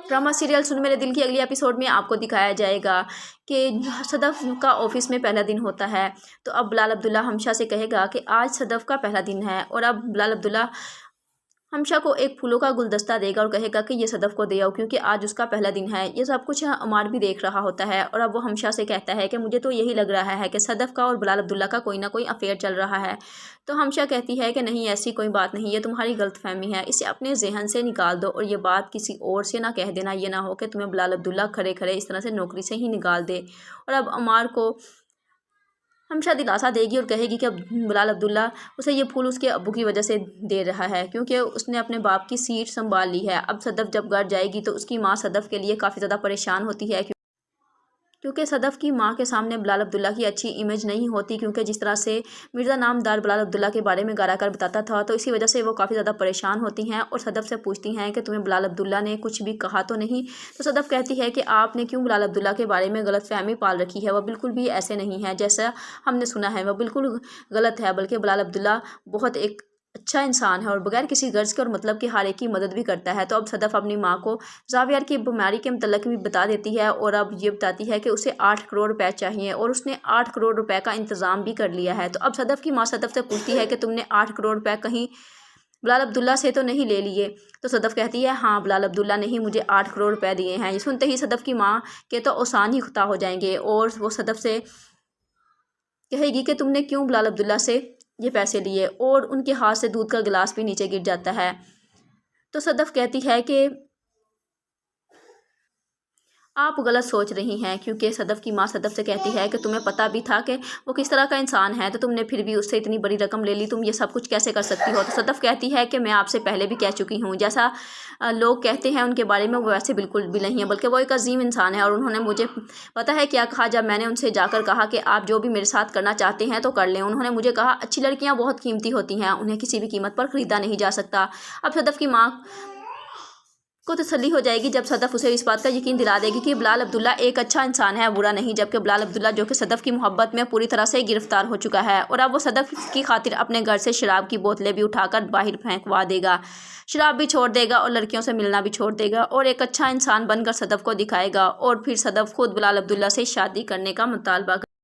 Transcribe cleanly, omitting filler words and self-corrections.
Drama serial सुन मेरे दिल की अगली एपिसोड में आपको दिखाया जाएगा कि सदफ का ऑफिस में पहला दिन होता है। तो अब बिलाल अब्दुल्ला हमशा से कहेगा कि आज सदफ का पहला दिन है, और अब बिलाल अब्दुल्ला हमशा को एक फूलों का गुलदस्ता देगा और कहेगा कि ये सदफ को दे आओ क्योंकि आज उसका पहला दिन है। ये सब कुछ अमार भी देख रहा होता है, और अब वो हमशा से कहता है कि मुझे तो यही लग रहा है कि सदफ का और बिलाल अब्दुल्ला का कोई ना कोई अफेयर चल रहा है। तो हमशा कहती है कि नहीं, ऐसी कोई बात नहीं, ये तुम्हारी गलतफहमी है, इसे अपने जहन से निकाल दो और ये बात किसी और से ना कह देना, ये ना हो कि तुम्हें बिलाल अब्दुल्ला खड़े खड़े इस तरह से नौकरी से ही निकाल दे। और अब अमार को हमशा दिलासा देगी और कहेगी कि अब बिलाल अब्दुल्ला उसे ये फूल उसके अब्बू की वजह से दे रहा है क्योंकि उसने अपने बाप की सीट संभाल ली है। अब सदफ जब घर जाएगी तो उसकी माँ सदफ के लिए काफ़ी ज़्यादा परेशान होती है क्योंकि सदफ की माँ के सामने बिलाल अब्दुल्ला की अच्छी इमेज नहीं होती, क्योंकि जिस तरह से मिर्ज़ा नामदार बिलाल अब्दुल्ला के बारे में गारा कर बताता था, तो इसी वजह से वो काफ़ी ज़्यादा परेशान होती हैं और सदफ से पूछती हैं कि तुम्हें बिलाल अब्दुल्ला ने कुछ भी कहा तो नहीं। तो सदफ कहती है कि आपने क्यों बिलाल अब्दुल्ला के बारे में गलतफहमी पाल रखी है, वह बिल्कुल भी ऐसे नहीं है जैसा हमने सुना है, वह बिल्कुल गलत है, बल्कि बिलाल अब्दुल्ला बहुत एक अच्छा इंसान है और बगैर किसी गर्ज के और मतलब के हर एक की मदद भी करता है। तो अब सदफ अपनी माँ को जावियर की बीमारी के मतलब भी बता देती है, और अब ये बताती है कि उसे 8 करोड़ रुपए चाहिए और उसने 8 करोड़ रुपए का इंतज़ाम भी कर लिया है। तो अब सदफ की माँ सदफ से पूछती है कि तुमने 8 करोड़ रुपए कहीं बिलाल अब्दुल्ला से तो नहीं ले लिए। तो सदफ कहती है हाँ, बिलाल अब्दुल्ला ने ही मुझे 8 करोड़ रुपए दिए हैं। ये सुनते ही सदफ की माँ के तो ओसान ही खुता हो जाएंगे और वो सदफ से कहेगी कि तुमने क्यों बिलाल अब्दुल्ला से ये पैसे लिए, और उनके हाथ से दूध का गिलास भी नीचे गिर जाता है। तो सदफ कहती है कि आप गलत सोच रही हैं, क्योंकि सदफ की माँ सदफ से कहती है कि तुम्हें पता भी था कि वो किस तरह का इंसान है, तो तुमने फिर भी उससे इतनी बड़ी रकम ले ली, तुम ये सब कुछ कैसे कर सकती हो। तो सदफ कहती है कि मैं आपसे पहले भी कह चुकी हूँ, जैसा लोग कहते हैं उनके बारे में वो वैसे बिल्कुल भी नहीं है, बल्कि वो एक अजीम इंसान है। और उन्होंने मुझे पता है क्या कहा जब मैंने उनसे जाकर कहा कि आप जो भी मेरे साथ करना चाहते हैं तो कर लें। उन्होंने मुझे कहा अच्छी लड़कियाँ बहुत कीमती होती हैं, उन्हें किसी भी कीमत पर ख़रीदा नहीं जा सकता। अब सदफ की माँ को तसल्ली हो जाएगी जब सदफ उसे इस बात का यकीन दिला देगी कि बिलाल अब्दुल्ला एक अच्छा इंसान है, बुरा नहीं, जबकि बिलाल अब्दुल्ला जो कि सदफ की मोहब्बत में पूरी तरह से गिरफ्तार हो चुका है और अब वो सदफ की खातिर अपने घर से शराब की बोतलें भी उठाकर बाहर फेंकवा देगा, शराब भी छोड़ देगा और लड़कियों से मिलना भी छोड़ देगा और एक अच्छा इंसान बनकर सदफ को दिखाएगा। और फिर सदफ खुद बिलाल अब्दुल्ला से शादी करने का मुतालबा